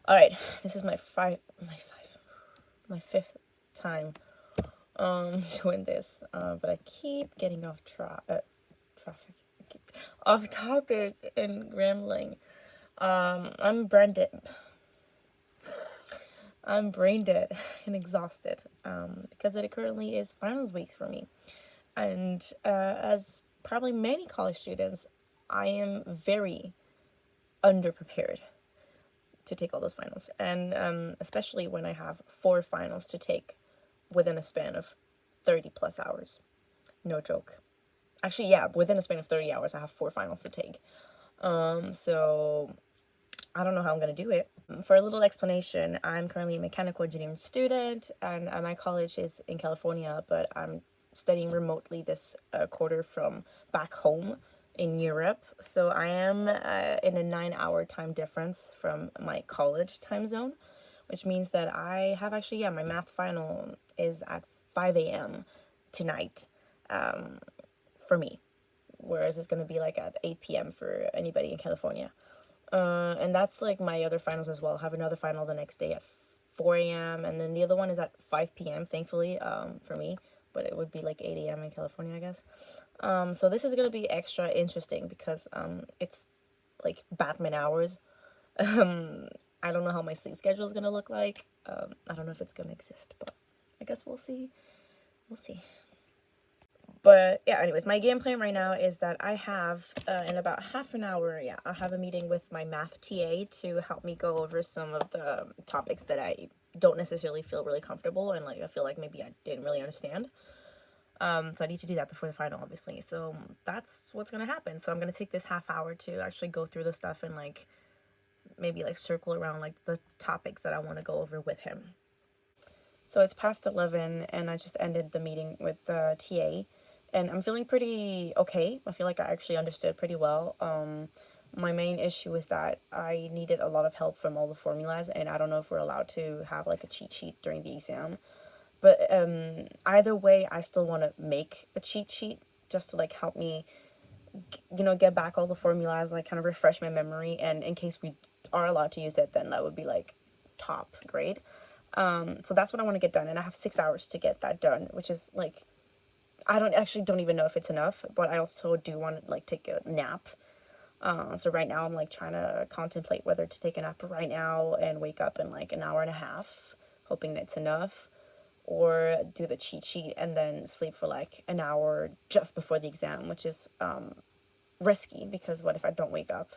All right, this is my fifth time doing this, but I keep getting off off topic and rambling. I'm brain dead and exhausted because it currently is finals week for me, and as probably many college students, I am very underprepared to take all those finals, and especially when I have 4 finals to take within a span of 30 plus hours. No joke. Actually, yeah, within a span of 30 hours, I have 4 finals to take. So I don't know how I'm going to do it. For a little explanation, I'm currently a mechanical engineering student, and my college is in California, but I'm studying remotely this quarter from back home in Europe. So I am in a 9-hour time difference from my college time zone, which means that I have actually, yeah, my math final is at 5 a.m. tonight for me, whereas it's going to be like at 8 p.m. for anybody in California. And that's like my other finals as well. I'll have another final the next day at 4 a.m. and then the other one is at 5 p.m. thankfully for me, but it would be like 8 a.m. in California, I guess. So this is gonna be extra interesting because it's like Batman hours. I don't know how my sleep schedule is gonna look like. I don't know if it's gonna exist, but I guess we'll see. We'll see. But yeah, anyways, my game plan right now is that I have in about half an hour, yeah, I'll have a meeting with my math TA to help me go over some of the topics that I don't necessarily feel really comfortable and like I feel like maybe I didn't really understand. So I need to do that before the final, obviously. So that's what's gonna happen. So I'm gonna take this half hour to actually go through the stuff and like maybe like circle around like the topics that I want to go over with him. So it's past 11 and I just ended the meeting with the TA and I'm feeling pretty okay. I feel like I actually understood pretty well. My main issue is that I needed a lot of help from all the formulas and I don't know if we're allowed to have like a cheat sheet during the exam. But either way, I still want to make a cheat sheet just to like help me, get back all the formulas, like kind of refresh my memory. And in case we are allowed to use it, then that would be like top grade. So that's what I want to get done, and I have 6 hours to get that done, which is like, I don't even know if it's enough, but I also do want to like take a nap. So right now I'm like trying to contemplate whether to take a nap right now and wake up in like an hour and a half, hoping that's enough, or do the cheat sheet and then sleep for like an hour just before the exam, which is risky because what if I don't wake up?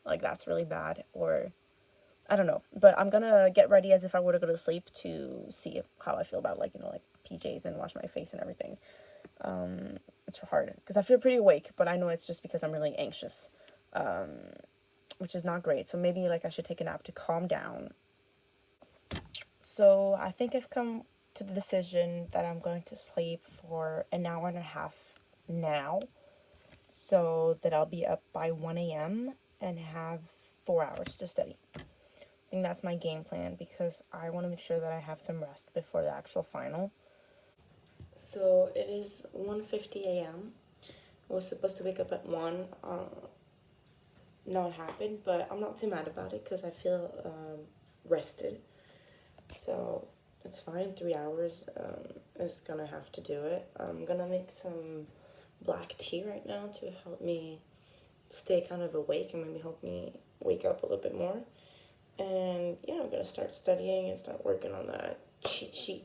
Like that's really bad, or I don't know, but I'm gonna get ready as if I were to go to sleep to see how I feel about like PJs and wash my face and everything. It's hard because I feel pretty awake, but I know it's just because I'm really anxious, which is not great. So maybe like I should take a nap to calm down. So I think I've come to the decision that I'm going to sleep for an hour and a half now, so that I'll be up by 1 a.m. and have 4 hours to study. I think that's my game plan because I want to make sure that I have some rest before the actual final. So it is 1:50 a.m. I was supposed to wake up at 1. Not happened, but I'm not too mad about it because I feel rested. So it's fine. 3 hours is gonna have to do it. I'm gonna make some black tea right now to help me stay kind of awake and maybe help me wake up a little bit more. And yeah, I'm gonna start studying and start working on that cheat sheet.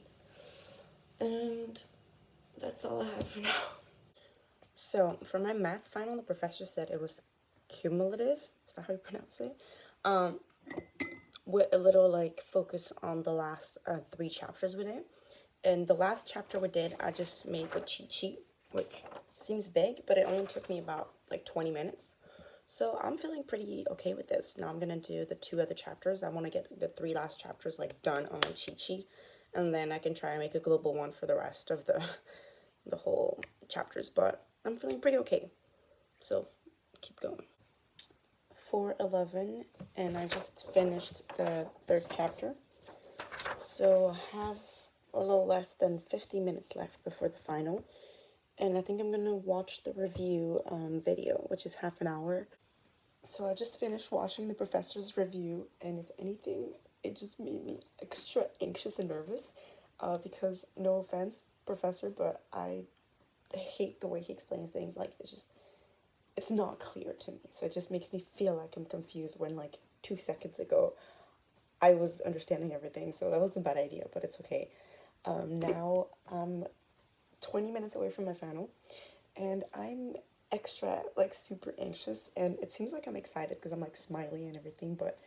And that's all I have for now. So for my math final, the professor said it was cumulative. Is that how you pronounce it? With a little like focus on the last 3 chapters with it. And the last chapter we did, I just made the cheat sheet, which seems big, but it only took me about like 20 minutes. So I'm feeling pretty okay with this. Now I'm gonna do the 2 other chapters. I want to get the 3 last chapters like done on my cheat sheet, and then I can try and make a global one for the rest of the whole chapters. But I'm feeling pretty okay. So keep going. 4:11, and I just finished the 3rd chapter. So I have a little less than 50 minutes left before the final. And I think I'm gonna watch the review video, which is half an hour. So I just finished watching the professor's review, and if anything, it just made me extra anxious and nervous. Because no offense, professor, but I hate the way he explains things. Like it's not clear to me. So it just makes me feel like I'm confused when like 2 seconds ago I was understanding everything. So that was a bad idea, but it's okay. Now I'm 20 minutes away from my final, and I'm extra like super anxious, and it seems like I'm excited because I'm like smiley and everything, but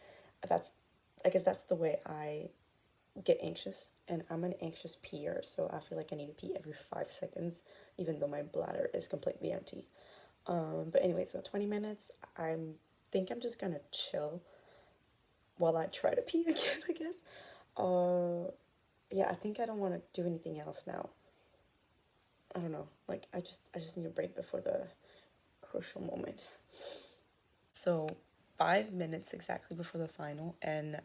that's I guess that's the way I get anxious, and I'm an anxious peer, so I feel like I need to pee every 5 seconds, even though my bladder is completely empty. But anyway, so 20 minutes. I'm just gonna chill while I try to pee again, I guess. Yeah, I think I don't want to do anything else now. I don't know. Like I just need a break before the crucial moment. So 5 minutes exactly before the final, and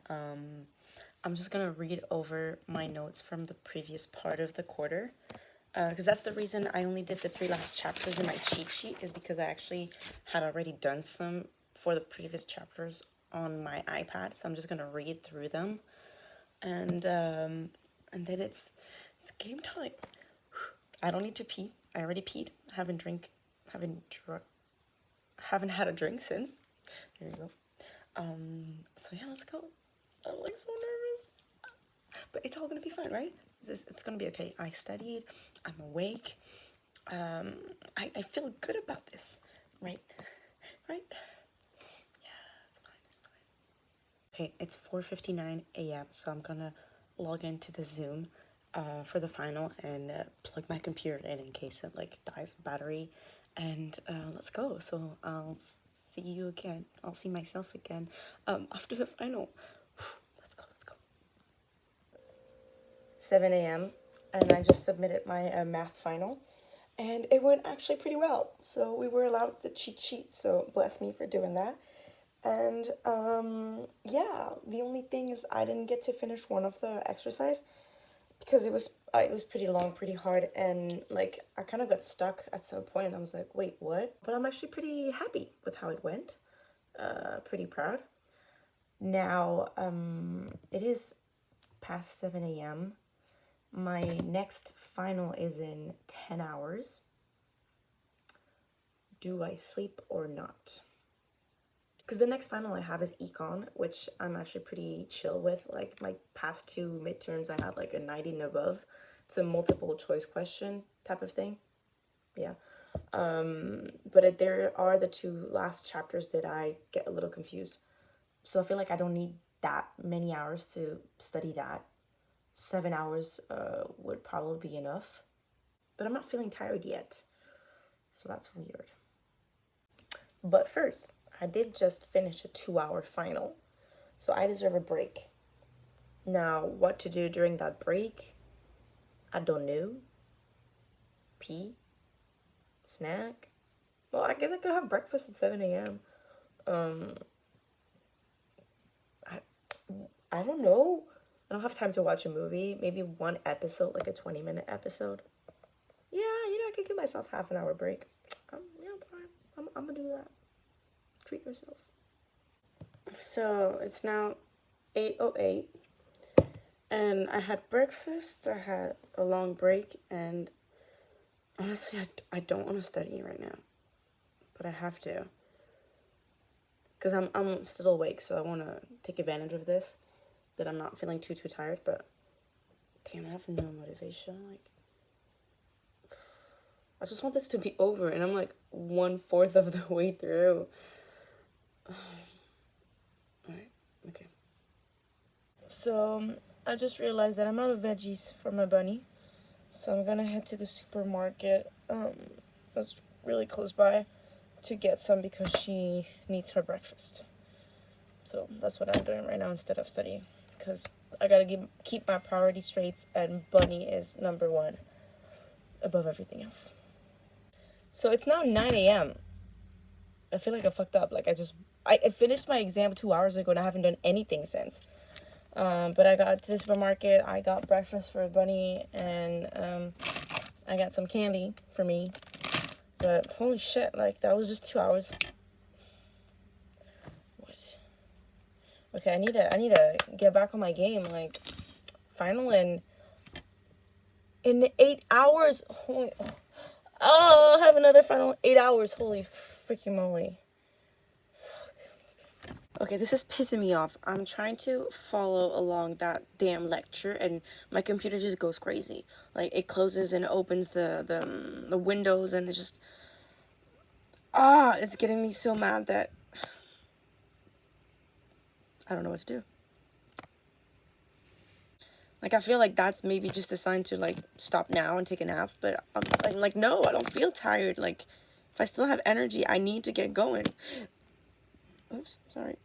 I'm just gonna read over my notes from the previous part of the quarter, because that's the reason I only did the 3 last chapters in my cheat sheet, is because I actually had already done some for the previous chapters on my iPad. So I'm just gonna read through them, and then it's game time. I don't need to pee. I already peed. Haven't had a drink since. There you go. So yeah, let's go. I'm like so nervous, but it's all gonna be fine, right? It's gonna be okay. I studied. I'm awake. I feel good about this, right? Right? Yeah, it's fine. It's fine. Okay, it's 4:59 a.m. So I'm gonna log into the Zoom for the final, and plug my computer in case it like dies of battery, and let's go. So I'll see you again. I'll see myself again after the final. Let's go. Let's go. 7 a.m. and I just submitted my math final, and it went actually pretty well. So we were allowed the cheat sheet, so bless me for doing that. And yeah, the only thing is I didn't get to finish one of the exercise because it was pretty long, pretty hard, and like I kind of got stuck at some point, and I was like, wait, what? But I'm actually pretty happy with how it went. Pretty proud. Now, it is past 7 a.m. My next final is in 10 hours. Do I sleep or not? Because the next final I have is econ, which I'm actually pretty chill with. Like my past 2 midterms, I had like a 90 and above. It's a multiple choice question type of thing. Yeah. But there are the 2 last chapters that I get a little confused. So I feel like I don't need that many hours to study that. 7 hours would probably be enough. But I'm not feeling tired yet. So that's weird. But first, I did just finish a 2 hour final. So I deserve a break. Now, what to do during that break? I don't know. Pee? Snack? Well, I guess I could have breakfast at 7 a.m. I don't know. I don't have time to watch a movie. Maybe one episode, like a 20-minute episode. Yeah, I could give myself half an hour break. Yeah, I'm fine. I'm gonna do that. Treat yourself. So it's now 8:08, and I had breakfast. I had a long break, and honestly, I don't want to study right now, but I have to, because I'm still awake, so I want to take advantage of this, that I'm not feeling too tired. But damn, I have no motivation. Like, I just want this to be over, and I'm like 1/4 of the way through. Alright, okay. So I just realized that I'm out of veggies for my bunny, so I'm gonna head to the supermarket that's really close by to get some because she needs her breakfast. So that's what I'm doing right now instead of studying, because I gotta keep my priorities straight, and bunny is number one above everything else. So it's now 9 a.m. I feel like I fucked up. Like I finished my exam 2 hours ago and I haven't done anything since. But I got to the supermarket, I got breakfast for Bunny, and I got some candy for me. But holy shit, like that was just 2 hours. Okay, I need to get back on my game. Like, final in 8 hours. Holy, oh, I have another final 8 hours. Holy freaking moly. Okay, this is pissing me off. I'm trying to follow along that damn lecture, and my computer just goes crazy. Like, it closes and opens the windows, and it just... it's getting me so mad that I don't know what to do. Like, I feel like that's maybe just a sign to, like, stop now and take a nap. But I'm like, no, I don't feel tired. Like, if I still have energy, I need to get going. Oops, sorry.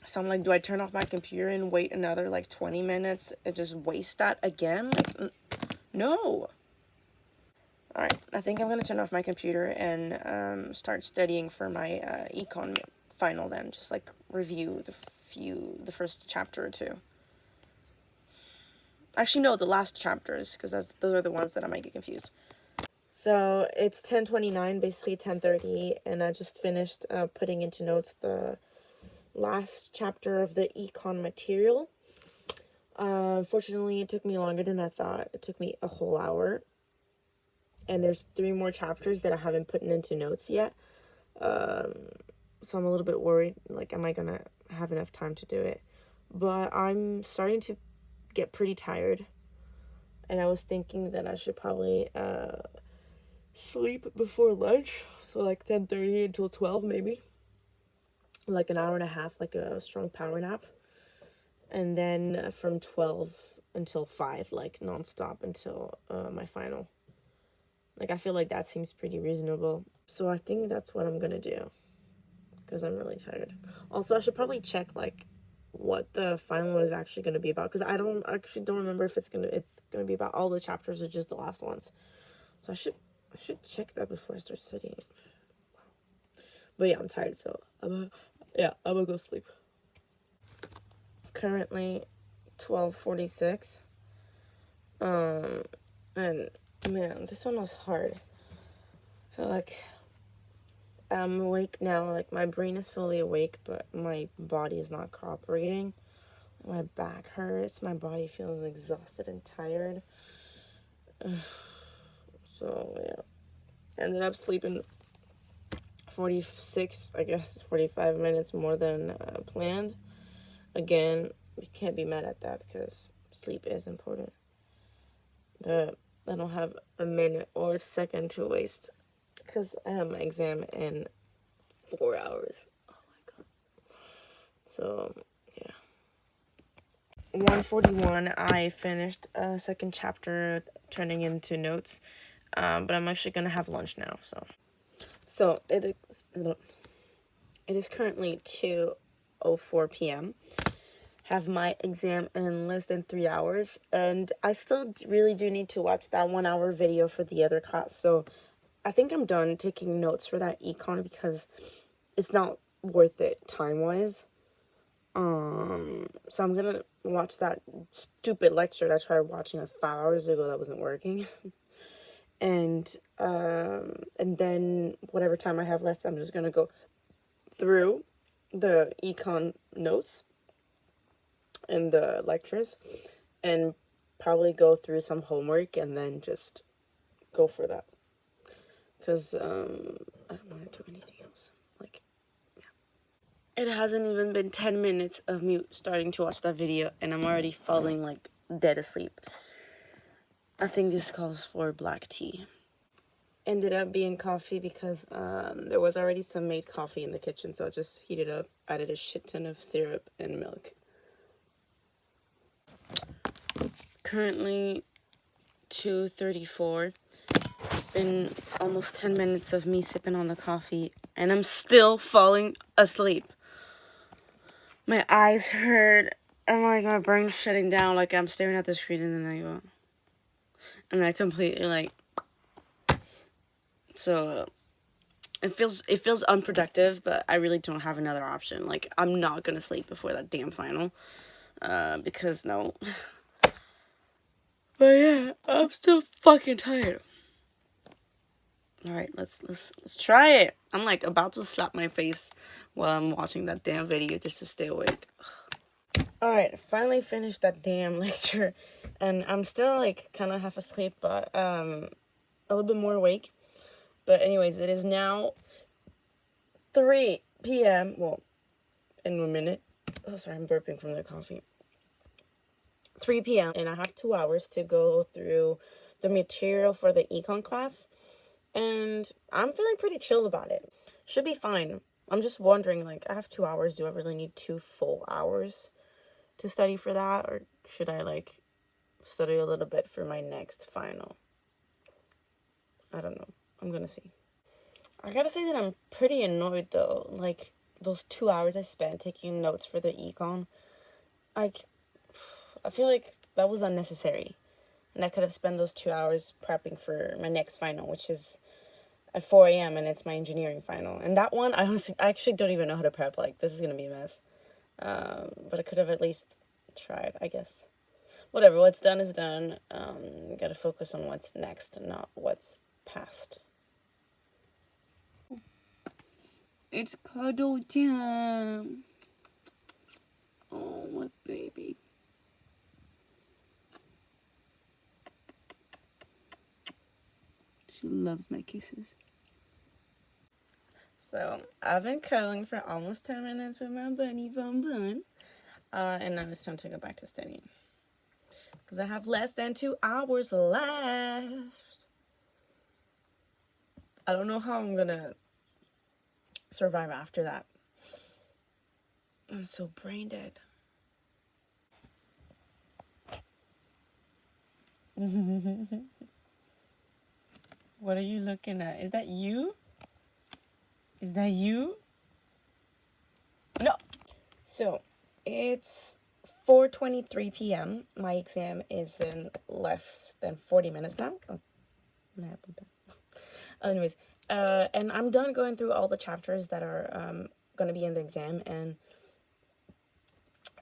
So I'm like, do I turn off my computer and wait another, like, 20 minutes and just waste that again? Like, no. Alright, I think I'm going to turn off my computer and start studying for my econ final then. Just, like, review the first chapter or two. Actually, no, the last chapters, because those are the ones that I might get confused. So it's 10:29, basically 10:30, and I just finished putting into notes the last chapter of the econ material. Unfortunately, it took me longer than I thought. It took me a whole hour. And there's 3 more chapters that I haven't put into notes yet. So I'm a little bit worried, like, am I gonna have enough time to do it? But I'm starting to get pretty tired. And I was thinking that I should probably sleep before lunch. So like 10:30 until 12 maybe. Like an hour and a half, like a strong power nap. And then from 12 until 5, like nonstop until my final. Like, I feel like that seems pretty reasonable. So I think that's what I'm gonna do. Because I'm really tired. Also, I should probably check, like, what the final is actually gonna be about. Because I don't remember if it's gonna be about all the chapters or just the last ones. So I should check that before I start studying. But yeah, I'm tired, so I'm gonna go sleep. Currently 12:46. And man, this one was hard. I feel like I'm awake now, like my brain is fully awake, but my body is not cooperating. My back hurts, my body feels exhausted and tired. So yeah, ended up sleeping 45 minutes more than planned. Again, you can't be mad at that because sleep is important. But I don't have a minute or a second to waste because I have my exam in 4 hours. Oh my god. So, yeah. 1:41, I finished a second chapter turning into notes. But I'm actually going to have lunch now, so. So, it is currently 2:04 p.m. Have my exam in less than 3 hours, and I still really do need to watch that 1 hour video for the other class. So I think I'm done taking notes for that econ because it's not worth it time-wise. So I'm gonna watch that stupid lecture that I tried watching like 5 hours ago that wasn't working. And then whatever time I have left, I'm just gonna go through the econ notes and the lectures and probably go through some homework and then just go for that. Because I don't want to do anything else. Like, yeah. It hasn't even been 10 minutes of me starting to watch that video and I'm already falling, like, dead asleep. I think this calls for black tea. Ended up being coffee because there was already some made coffee in the kitchen, so I just heated up, added a shit ton of syrup and milk. Currently 2:34. It's been almost 10 minutes of me sipping on the coffee, and I'm still falling asleep. My eyes hurt, and like my brain's shutting down, like I'm staring at the screen, and then I go, and I completely like. So it feels unproductive, but I really don't have another option. Like, I'm not gonna sleep before that damn final, because no. But yeah, I'm still fucking tired. All right, let's try it. I'm like about to slap my face while I'm watching that damn video just to stay awake. All right, finally finished that damn lecture, and I'm still like kind of half asleep, but a little bit more awake. But anyways, it is now 3 p.m. Well, in a minute. Oh, sorry, I'm burping from the coffee. 3 p.m. and I have 2 hours to go through the material for the econ class, and I'm feeling pretty chill about it. Should be fine. I'm just wondering, like, I have 2 hours. Do I really need 2 full hours to study for that, or should I like study a little bit for my next final? I don't know. I'm gonna see. I gotta say that I'm pretty annoyed though. Like, those 2 hours I spent taking notes for the econ, like, I feel like that was unnecessary. And I could have spent those 2 hours prepping for my next final, which is at 4 a.m. and it's my engineering final. And that one, I actually don't even know how to prep. Like, this is gonna be a mess. But I could have at least tried, I guess. Whatever, what's done is done. Gotta focus on what's next and not what's past. It's cuddle time. Oh, my baby. She loves my kisses. So, I've been cuddling for almost 10 minutes with my bunny bun bun. And now it's time to go back to studying. Because I have less than 2 hours left. I don't know how I'm gonna survive after that. I'm so brain dead. What are you looking at? Is that you? Is that you? No. So, it's 4:23 p.m. My exam is in less than 40 minutes now. Oh, anyways, and I'm done going through all the chapters that are going to be in the exam. And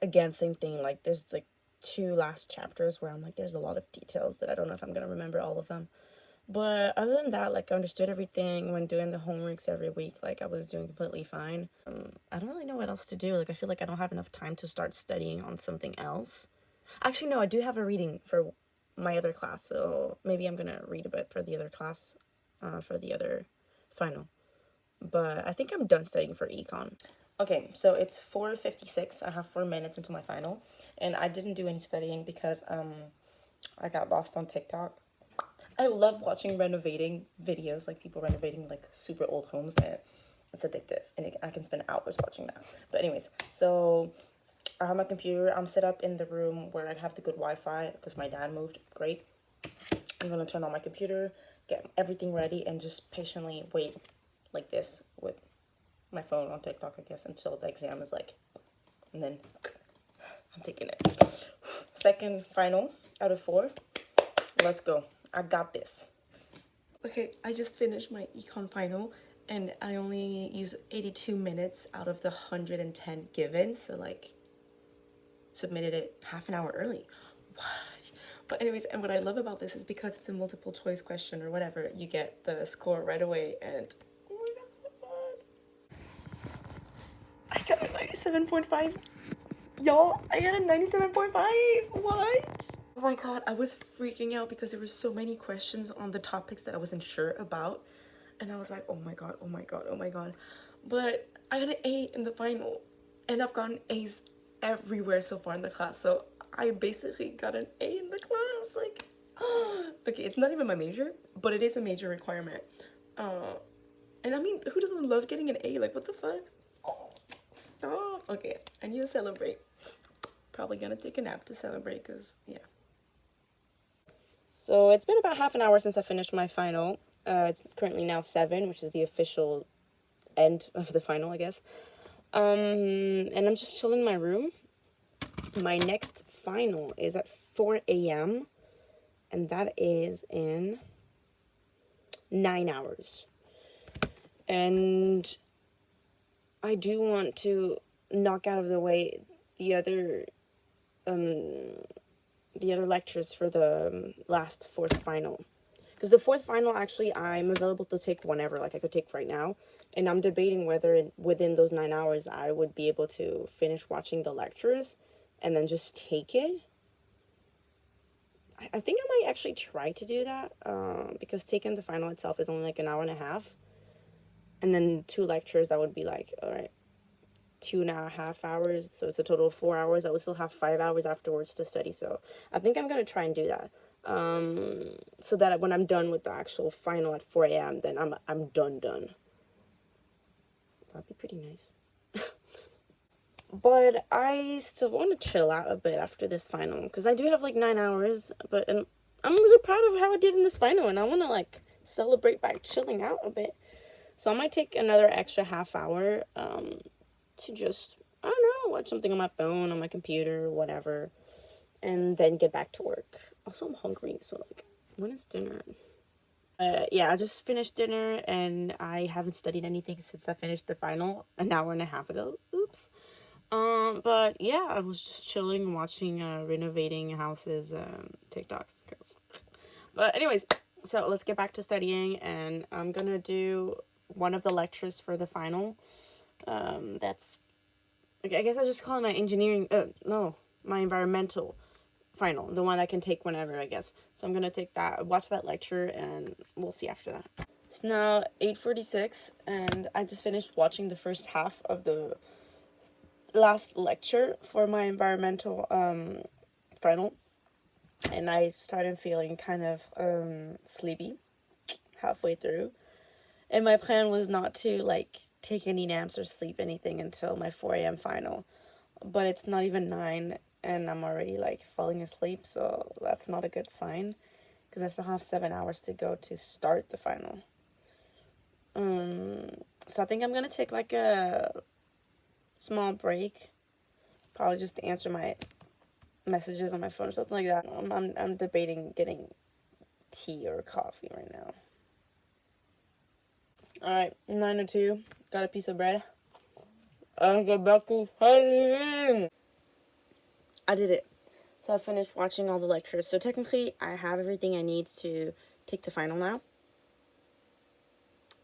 again, same thing. Like, there's like 2 last chapters where I'm like, there's a lot of details that I don't know if I'm going to remember all of them. But other than that, like, I understood everything when doing the homeworks every week. Like, I was doing completely fine. I don't really know what else to do. Like, I feel like I don't have enough time to start studying on something else. Actually, no, I do have a reading for my other class. So maybe I'm going to read a bit for the other class, for the other final. But I think I'm done studying for econ. Okay, so it's 4:56. I have 4 minutes until my final. And I didn't do any studying because I got lost on TikTok. I love watching renovating videos, like people renovating like super old homes. And it's addictive, and I can spend hours watching that. But anyways, so I have my computer. I'm set up in the room where I have the good Wi-Fi because my dad moved. Great. I'm gonna turn on my computer, get everything ready, and just patiently wait like this with my phone on TikTok, I guess, until the exam is like, and then I'm taking it. Second final out of 4. Let's go. I got this. Okay, I just finished my econ final and I only used 82 minutes out of the 110 given. So like submitted it half an hour early. What? But anyways, and what I love about this is because it's a multiple choice question or whatever, you get the score right away. And oh my god, I got a 97.5. Y'all, I got a 97.5. What? Oh my god, I was freaking out because there were so many questions on the topics that I wasn't sure about. And I was like, oh my god, oh my god, oh my god. But I got an A in the final. And I've gotten A's everywhere so far in the class. So I basically got an A in the class. Like, okay, it's not even my major, but it is a major requirement. And I mean, who doesn't love getting an A? Like, what the fuck? Oh, stop. Okay, I need to celebrate. Probably gonna take a nap to celebrate because, yeah. So it's been about half an hour since I finished my final. It's currently now 7, which is the official end of the final, I guess. And I'm just chilling in my room. My next final is at 4 a.m. and that is in 9 hours. And I do want to knock out of the way the other lectures for the last 4th final. Because the fourth final, actually, I'm available to take whenever. Like, I could take right now. And I'm debating whether within those 9 hours I would be able to finish watching the lectures and then just take it. I think I might actually try to do that, because taking the final itself is only like an hour and a half. And then 2 lectures, that would be like, all right, 2.5 hours. So it's a total of 4 hours. I would still have 5 hours afterwards to study. So I think I'm going to try and do that. So that when I'm done with the actual final at 4 a.m., then I'm done. That'd be pretty nice. But I still want to chill out a bit after this final, because I do have like 9 hours, but I'm really proud of how I did in this final, and I want to like celebrate by chilling out a bit. So I might take another extra half hour to just, I don't know, watch something on my phone, on my computer, whatever, and then get back to work. Also, I'm hungry, so like, when is dinner? Yeah, I just finished dinner, and I haven't studied anything since I finished the final an hour and a half ago. Oops. But yeah, I was just chilling, watching renovating houses, TikToks. But anyways, so let's get back to studying, and I'm gonna do one of the lectures for the final. That's, I guess I just call it my engineering, no, my environmental final, the one I can take whenever, I guess. So I'm gonna take that, watch that lecture, and we'll see after that. It's now 8:46, and I just finished watching the first half of the last lecture for my environmental final, and I started feeling kind of sleepy halfway through, and my plan was not to like take any naps or sleep anything until my 4 a.m. final, but it's not even 9 and I'm already like falling asleep, so that's not a good sign because I still have 7 hours to go to start the final. So I think I'm gonna take like a small break, probably just to answer my messages on my phone or something like that. I'm debating getting tea or coffee right now. Alright, 9:02. Got a piece of bread. I get back to studying. I did it. So I finished watching all the lectures. So technically, I have everything I need to take the final now.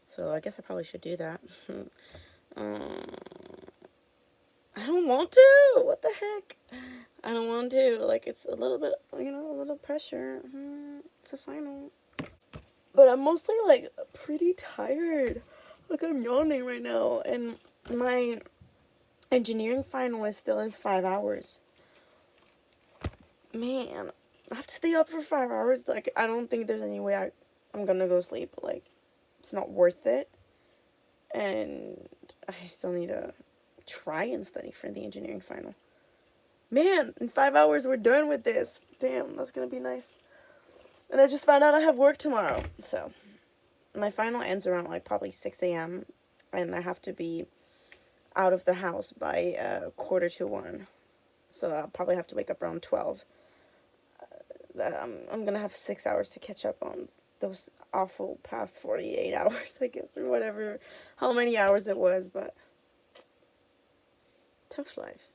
So I guess I probably should do that. I don't want to. What the heck? I don't want to. Like, it's a little bit, a little pressure. It's a final. But I'm mostly, like, pretty tired. Like, I'm yawning right now. And my engineering final is still in 5 hours. Man, I have to stay up for 5 hours. Like, I don't think there's any way I'm gonna go sleep. Like, it's not worth it. And I still need to try and study for the engineering final. Man, in 5 hours we're done with this. Damn, that's gonna be nice. And I just found out I have work tomorrow. So, my final ends around like probably 6 a.m. And I have to be out of the house by 1:45. So I'll probably have to wake up around 12. I'm gonna have 6 hours to catch up on those awful past 48 hours, I guess, or whatever, how many hours it was, but tough life.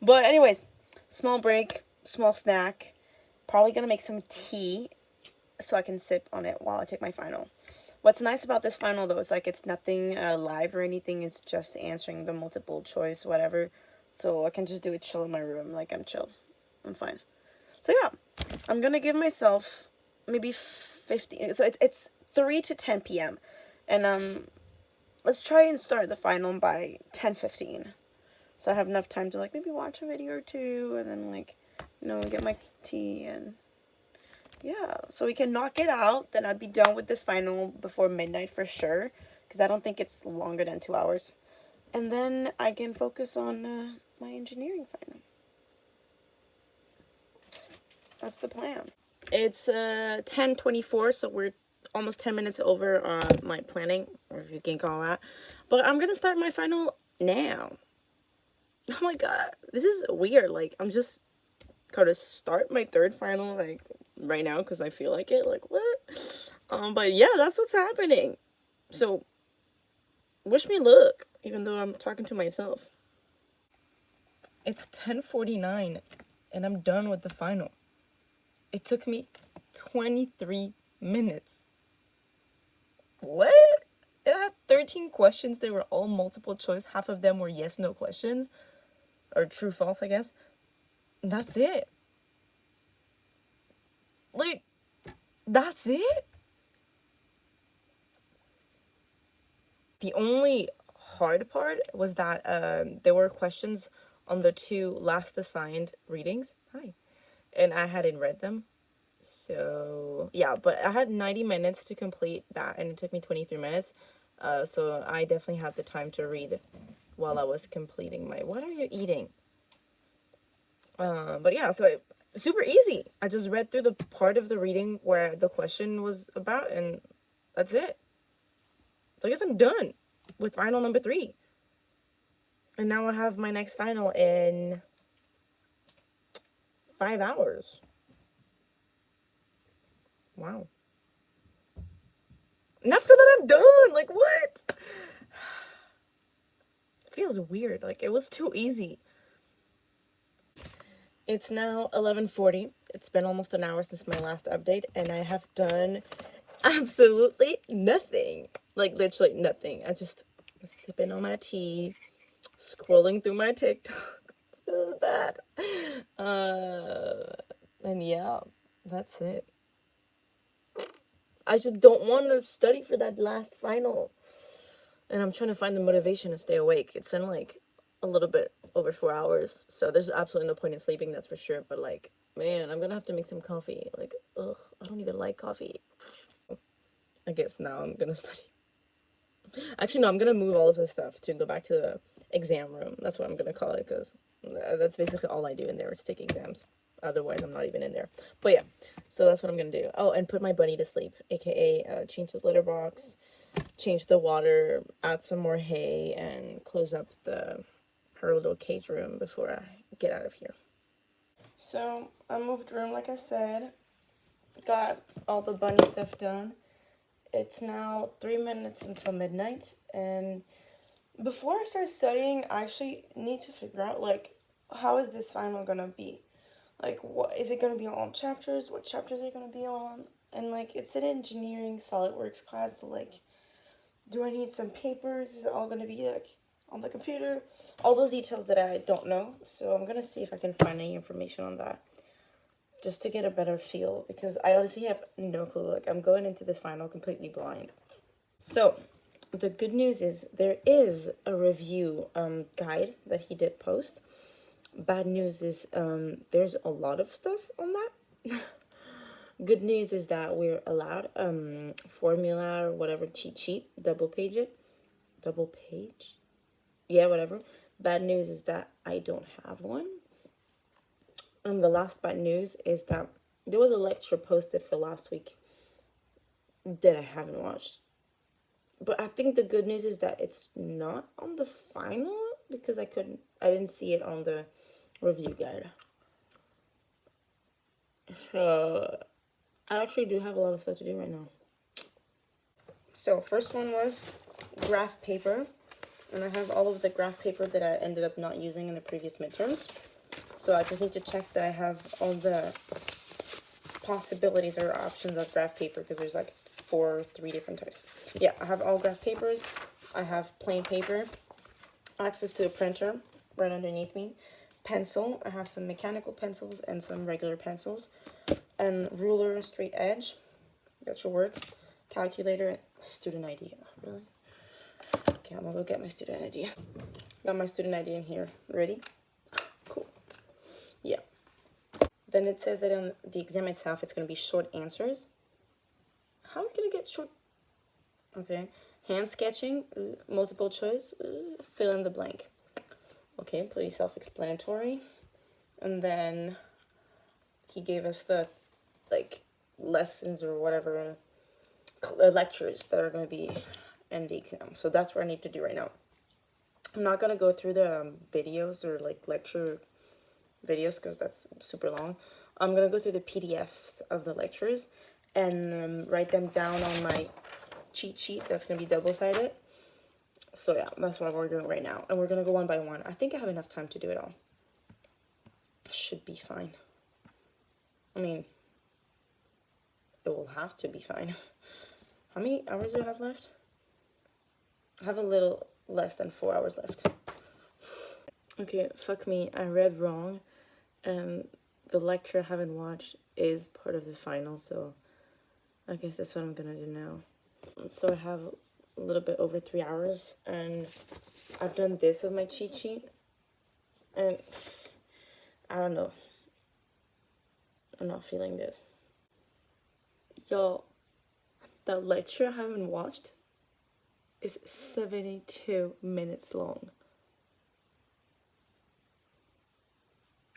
But anyways, small break, small snack, probably gonna make some tea so I can sip on it while I take my final. What's nice about this final, though, is like it's nothing live or anything, it's just answering the multiple choice, whatever, so I can just do it chill in my room, like I'm chill, I'm fine. So yeah, I'm gonna give myself maybe 15, so it's 3 to 10 p.m. And let's try and start the final by 10:15. So I have enough time to like maybe watch a video or two and then like, get my tea and yeah. So we can knock it out, then I'd be done with this final before midnight for sure, because I don't think it's longer than 2 hours. And then I can focus on my engineering final. That's the plan. It's 10:24, so we're almost 10 minutes over my planning, or if you can call that. But I'm gonna start my final now. Oh my god, this is weird. Like, I'm just gonna start my third final, like, right now, because I feel like it. Like, what? But yeah, that's what's happening. So, wish me luck, even though I'm talking to myself. It's 10:49, and I'm done with the final. It took me 23 minutes. What? It had 13 questions. They were all multiple choice. Half of them were yes, no questions. Or true, false, I guess. And that's it. Like, that's it? The only hard part was that there were questions on the 2 last assigned readings. Hi. And I hadn't read them. So, yeah, but I had 90 minutes to complete that, and it took me 23 minutes. So I definitely had the time to read while I was completing my... What are you eating? But yeah, so super easy. I just read through the part of the reading where the question was about, and that's it. So I guess I'm done with final number 3. And now I have my next final in 5 hours. Wow. And after that, I'm done. Like, what? It feels weird. Like, it was too easy. It's now 11:40. It's been almost an hour since my last update, and I have done absolutely nothing. Like, literally nothing. I just was sipping on my tea, scrolling through my TikTok. This is bad. And yeah, that's it. I just don't want to study for that last final. And I'm trying to find the motivation to stay awake. It's in like a little bit over 4 hours. So there's absolutely no point in sleeping, that's for sure. But like, man, I'm going to have to make some coffee. Like, ugh, I don't even like coffee. I guess now I'm going to study. Actually, no, I'm going to move all of this stuff to go back to the exam room. That's what I'm going to call it, because that's basically all I do in there is take exams. Otherwise, I'm not even in there. But yeah, so that's what I'm going to do. Oh, and put my bunny to sleep, aka change the litter box, change the water, add some more hay, and close up her little cage room before I get out of here. So I moved room, like I said. Got all the bunny stuff done. It's now 3 minutes until midnight, and before I start studying, I actually need to figure out, like, how is this final gonna be? Like, what is it gonna be on chapters? What chapters are it gonna be on? And like, it's an engineering SolidWorks class, so like, do I need some papers? Is it all gonna be like on the computer? All those details that I don't know. So I'm gonna see if I can find any information on that, just to get a better feel, because I honestly have no clue. Like, I'm going into this final completely blind. So the good news is there is a review guide that he did post. Bad news is there's a lot of stuff on that. Good news is that we're allowed formula or whatever cheat sheet, double page, yeah, whatever. Bad news is that I don't have one. The last bad news is that there was a lecture posted for last week that I haven't watched. But I think the good news is that it's not on the final, because I didn't see it on the review guide. So I actually do have a lot of stuff to do right now. So first one was graph paper, and I have all of the graph paper that I ended up not using in the previous midterms. So I just need to check that I have all the possibilities or options of graph paper, because there's like 3 different types. Yeah, I have all graph papers. I have plain paper, access to a printer right underneath me, pencil. I have some mechanical pencils and some regular pencils, and ruler, straight edge. That should work. Calculator, student ID. Really? Okay, I'm gonna go get my student ID. Got my student ID in here. Ready? Cool. Yeah. Then it says that on the exam itself, it's gonna be short answers. How am I gonna get short? Okay. Hand sketching, multiple choice, fill in the blank. Okay, pretty self-explanatory. And then he gave us the, like, lessons or whatever, lectures that are going to be in the exam. So that's what I need to do right now. I'm not going to go through the videos or, like, lecture videos, because that's super long. I'm going to go through the PDFs of the lectures and write them down on my cheat sheet that's going to be double-sided. So yeah, that's what we're doing right now. And we're going to go one by one. I think I have enough time to do it all. Should be fine. I mean, it will have to be fine. How many hours do I have left? I have a little less than 4 hours left. Okay, fuck me, I read wrong, and the lecture I haven't watched is part of the final, so I guess that's what I'm gonna do now. So I have a little bit over 3 hours, and I've done this with my cheat sheet, and I don't know. I'm not feeling this. Y'all, that lecture I haven't watched is 72 minutes long.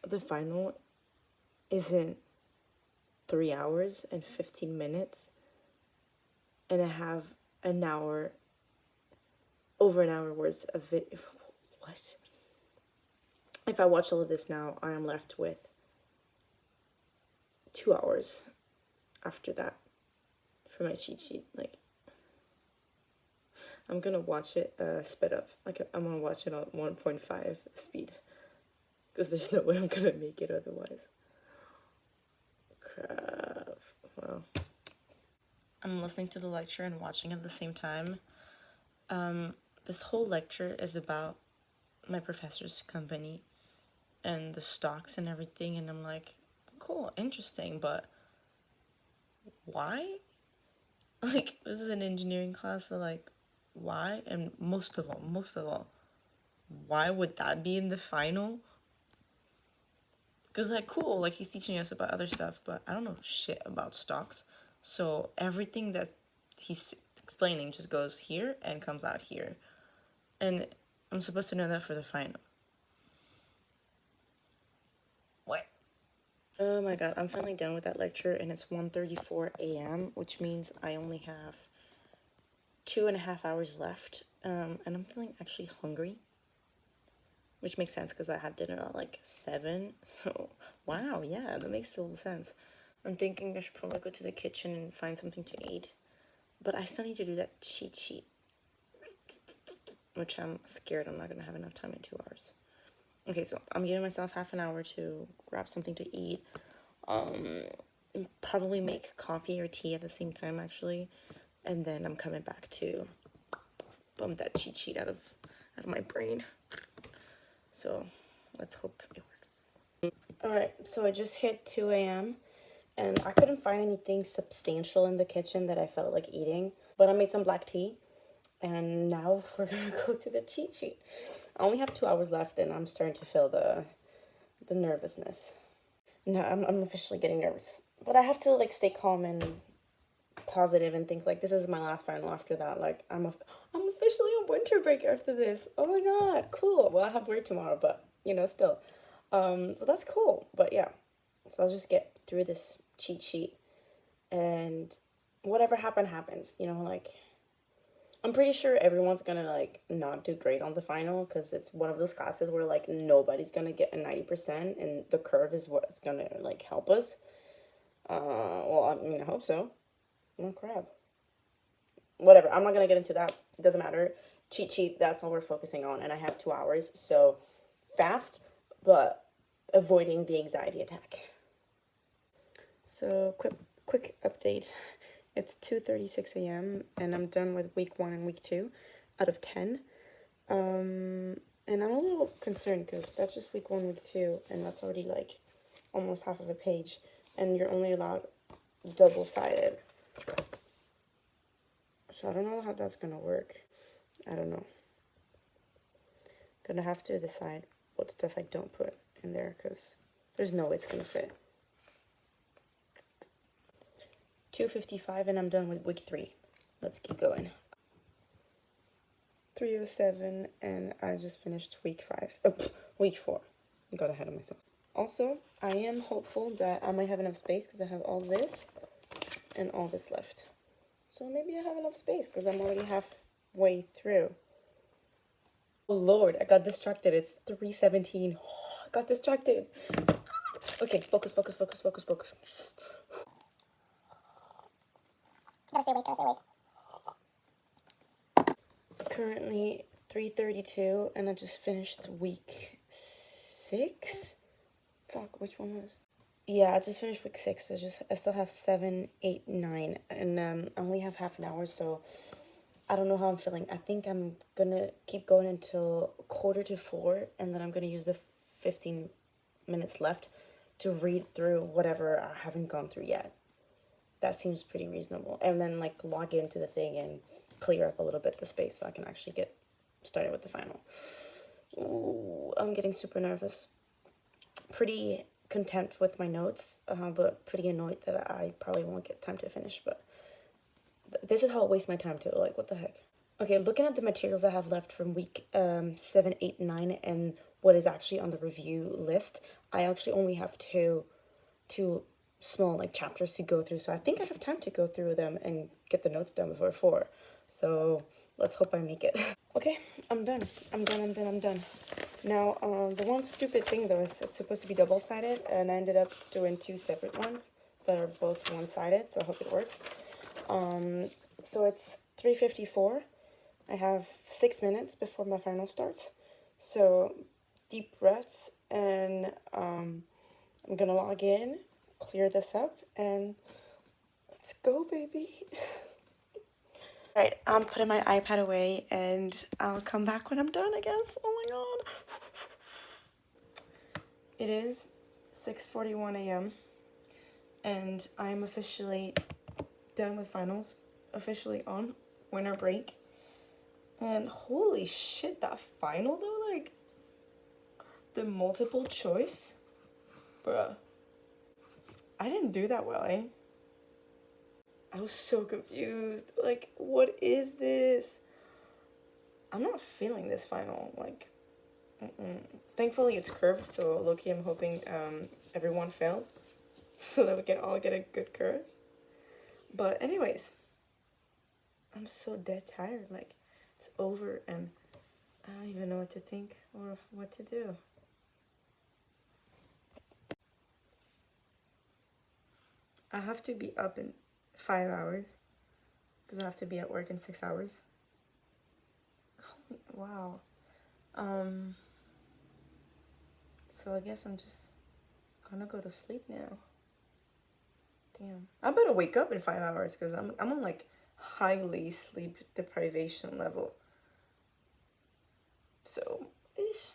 The final is in 3 hours and 15 minutes, and I have an hour, over an hour worth of it. What? If I watch all of this now, I am left with 2 hours after that for my cheat sheet. Like, I'm gonna watch it sped up. Like, I'm gonna watch it on 1.5 speed, because there's no way I'm gonna make it otherwise. Crap. Wow. I'm listening to the lecture and watching at the same time. This whole lecture is about my professor's company and the stocks and everything, and I'm like, cool, interesting, but why? Like, this is an engineering class, so like, why? And most of all, why would that be in the final? Because, like, cool, like, he's teaching us about other stuff, but I don't know shit about stocks. So everything that he's explaining just goes here and comes out here. And I'm supposed to know that for the final. What? Oh my god, I'm finally done with that lecture, and it's 1:34 a.m., which means I only have 2.5 hours left. And I'm feeling actually hungry, which makes sense because I had dinner at like 7. So, wow, yeah, that makes total sense. I'm thinking I should probably go to the kitchen and find something to eat. But I still need to do that cheat sheet, which I'm scared I'm not going to have enough time in 2 hours. Okay, so I'm giving myself half an hour to grab something to eat. Probably make coffee or tea at the same time, actually. And then I'm coming back to bum that cheat sheet out of my brain. So let's hope it works. Alright, so I just hit 2 a.m. and I couldn't find anything substantial in the kitchen that I felt like eating. But I made some black tea, and now we're gonna go to the cheat sheet. I only have 2 hours left, and I'm starting to feel the nervousness. No, I'm officially getting nervous. But I have to, like, stay calm and positive and think, like, this is my last final after that. Like, I'm officially on winter break after this. Oh my god, cool. Well, I have work tomorrow, but, you know, still. So that's cool. But yeah, so I'll just get through this cheat sheet, and whatever happens, you know, like, I'm pretty sure everyone's gonna, like, not do great on the final, because it's one of those classes where, like, nobody's gonna get a 90%, and the curve is what's gonna, like, help us. Well, I mean, I hope so. Oh, crap. Whatever, I'm not gonna get into that. It doesn't matter. Cheat sheet, that's all we're focusing on, and I have 2 hours, so fast, but avoiding the anxiety attack. So, quick update. It's 2:36 a.m. and I'm done with week 1 and week 2 out of 10. And I'm a little concerned because that's just week 1, week 2, and that's already like almost half of a page, and you're only allowed double-sided. So I don't know how that's gonna work. I don't know. Gonna have to decide what stuff I don't put in there, because there's no way it's gonna fit. 2:55 and I'm done with week 3. Let's keep going. 3:07 and I just finished week 5. Oh, week 4. I got ahead of myself. Also, I am hopeful that I might have enough space because I have all this and all this left. So maybe I have enough space because I'm already halfway through. Oh Lord, I got distracted. It's 3:17. I got distracted. Okay, focus. Gotta stay awake. Currently 3:32 and I just finished week 6. Fuck, which one was? Yeah, I just finished week 6. So I still have 7, 8, 9, and I only have half an hour, so I don't know how I'm feeling. I think I'm gonna keep going until 3:45, and then I'm gonna use the 15 minutes left to read through whatever I haven't gone through yet. That seems pretty reasonable. And then like log into the thing and clear up a little bit the space so I can actually get started with the final. Ooh, I'm getting super nervous. Pretty content with my notes, but pretty annoyed that I probably won't get time to finish. But this is how I waste my time too. Like, what the heck? Okay, looking at the materials I have left from week 7, 8, 9, and what is actually on the review list, I actually only have two small like chapters to go through. So I think I have time to go through them and get the notes done before 4. So let's hope I make it. Okay, I'm done. I'm done. Now, the one stupid thing though is it's supposed to be double-sided, and I ended up doing 2 separate ones that are both one-sided, so I hope it works. So it's 3:54. I have 6 minutes before my final starts. So deep breaths, and I'm gonna log in, clear this up, and let's go, baby. Right, I'm putting my iPad away, and I'll come back when I'm done, I guess. Oh my god. It is 6:41 a.m. and I'm officially done with finals, officially on winter break. And holy shit, that final though, like the multiple choice, bruh, I didn't do that well, eh? I was so confused. Like, what is this? I'm not feeling this final. Like, thankfully it's curved, so low-key I'm hoping everyone failed so that we can all get a good curve. But anyways, I'm so dead tired. Like, it's over and I don't even know what to think or what to do. I have to be up in 5 hours because I have to be at work in 6 hours. Wow. Um, so I guess I'm just gonna go to sleep now. Damn. I better wake up in 5 hours because I'm on like highly sleep deprivation level. So, eesh.